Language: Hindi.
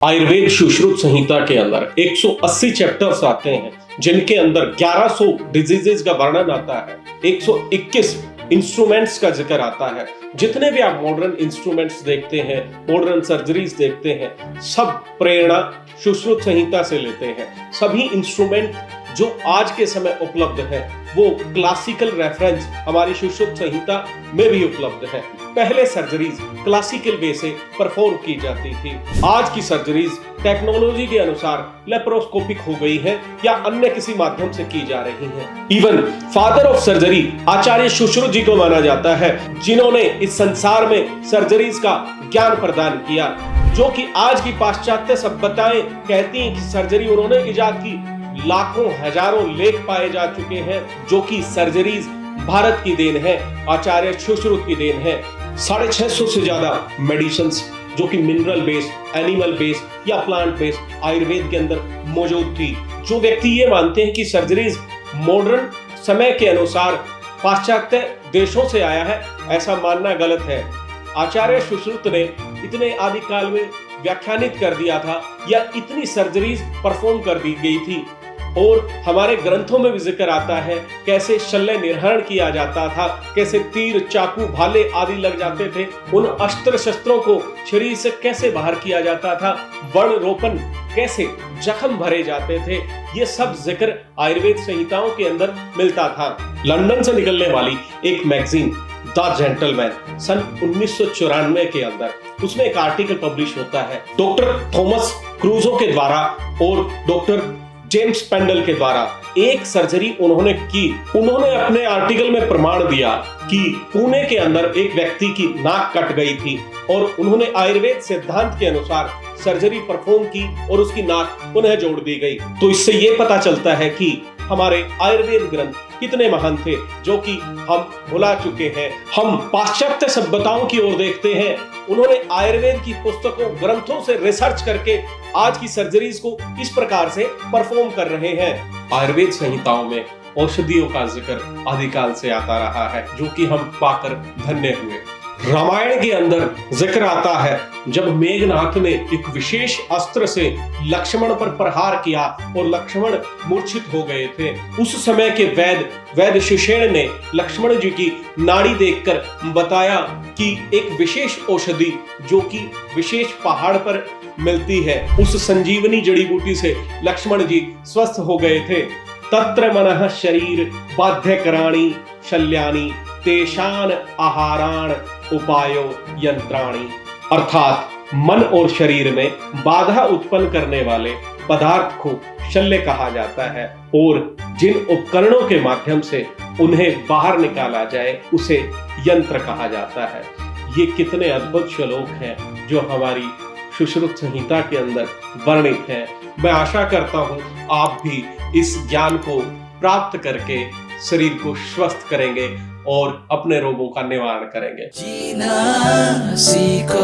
आयुर्वेद सुश्रुत संहिता के अंदर 180 चैप्टर्स आते हैं, जिनके अंदर 1100 डिजीजेस का वर्णन आता है, 121 इंस्ट्रूमेंट्स का जिक्र आता है। जितने भी आप मॉडर्न इंस्ट्रूमेंट्स देखते हैं, मॉडर्न सर्जरीज देखते हैं, सब प्रेरणा सुश्रुत संहिता से लेते हैं। सभी इंस्ट्रूमेंट जो आज के समय उपलब्ध है वो क्लासिकल रेफरेंस हमारी सुश्रुत संहिता में भी उपलब्ध है। पहले सर्जरीज क्लासिकल वे से परफॉर्म की जाती थी। आज की सर्जरीज टेक्नोलॉजी के अनुसार लेप्रोस्कोपिक हो गई है या अन्य किसी माध्यम से की जा रही हैं। इवन फादर ऑफ सर्जरी आचार्य सुश्रुत जी को माना जाता है, जिन्होंने इस संसार में सर्जरीज का ज्ञान प्रदान किया, जो कि आज की पाश्चात्य सभ्यताएं कहती हैं कि सर्जरी उन्होंने इजाद की। लाखों हजारों लेख पाए जा चुके हैं जो कि सर्जरीज भारत की देन है, आचार्य सुश्रुत की देन है। 650 से ज्यादा मेडिसिन्स जो कि मिनरल बेस्ड, एनिमल बेस्ड या प्लांट बेस्ड आयुर्वेद के अंदर मौजूद थी। जो व्यक्ति ये मानते हैं कि सर्जरीज मॉडर्न समय के अनुसार पाश्चात्य देशों से आया है, ऐसा मानना गलत है। आचार्य सुश्रुत ने इतने आदि काल में व्याख्यानित कर दिया था या इतनी सर्जरीज परफॉर्म कर दी गई थी, और हमारे ग्रंथों में भी जिक्र आता है कैसे शल्य निर्हरण किया जाता था, कैसे तीर, चाकू, भाले आदि लग जाते थे, उन अस्त्र शस्त्रों को शरीर से कैसे बाहर किया जाता था, वर्ण रोपण कैसे जख्म भरे जाते थे, ये सब जिक्र आयुर्वेद संहिताओं के अंदर मिलता था। लंदन से निकलने वाली एक मैगजीन द जेंटलमैन सन 1994 के अंदर, उसमें एक आर्टिकल पब्लिश होता है डॉक्टर थॉमस क्रूजो के द्वारा और डॉक्टर जेम्स पेंडल के द्वारा। एक सर्जरी उन्होंने की। उन्होंने अपने आर्टिकल में प्रमाण दिया कि पुणे के अंदर एक व्यक्ति की नाक कट गई थी और उन्होंने आयुर्वेद सिद्धांत के अनुसार सर्जरी परफॉर्म की और उसकी नाक पुनः जोड़ दी गई। तो इससे ये पता चलता है कि हमारे आयुर्वेद ग्रंथ कितने महान थे, जो कि हम भुला चुके हैं। हम पाश्चात्य सभ्यताओं की ओर देखते हैं। उन्होंने आयुर्वेद की पुस्तकों, ग्रंथों से रिसर्च करके आज की सर्जरीज को इस प्रकार से परफॉर्म कर रहे हैं। आयुर्वेद संहिताओं में औषधियों का जिक्र आदिकाल से आता रहा है, जो कि हम पाकर धन्य हुए। रामायण के अंदर जिक्र आता है जब मेघनाथ ने एक विशेष अस्त्र से लक्ष्मण पर प्रहार किया और लक्ष्मण मूर्छित हो गए थे। उस समय के वैद्य सुषेण ने लक्ष्मण जी की नाड़ी देखकर बताया कि एक विशेष औषधि जो कि विशेष पहाड़ पर मिलती है, उस संजीवनी जड़ी बूटी से लक्ष्मण जी स्वस्थ हो गए थे। तत्र मनः शरीर बाध्यकराणि शल्यानि तेषान आहाराण उपायो यंत्राणि, अर्थात मन और शरीर में बाधा उत्पन्न करने वाले पदार्थ को शल्य कहा जाता है, और जिन उपकरणों के माध्यम से उन्हें बाहर निकाला जाए उसे यंत्र कहा जाता है। ये कितने अद्भुत श्लोक हैं जो हमारी सुश्रुत संहिता के अंदर वर्णित हैं। मैं आशा करता हूं आप भी इस ज्ञान को प्राप्त करके शरीर को स्वस्थ करेंगे और अपने रोगों का निवारण करेंगे। जीना सीखो।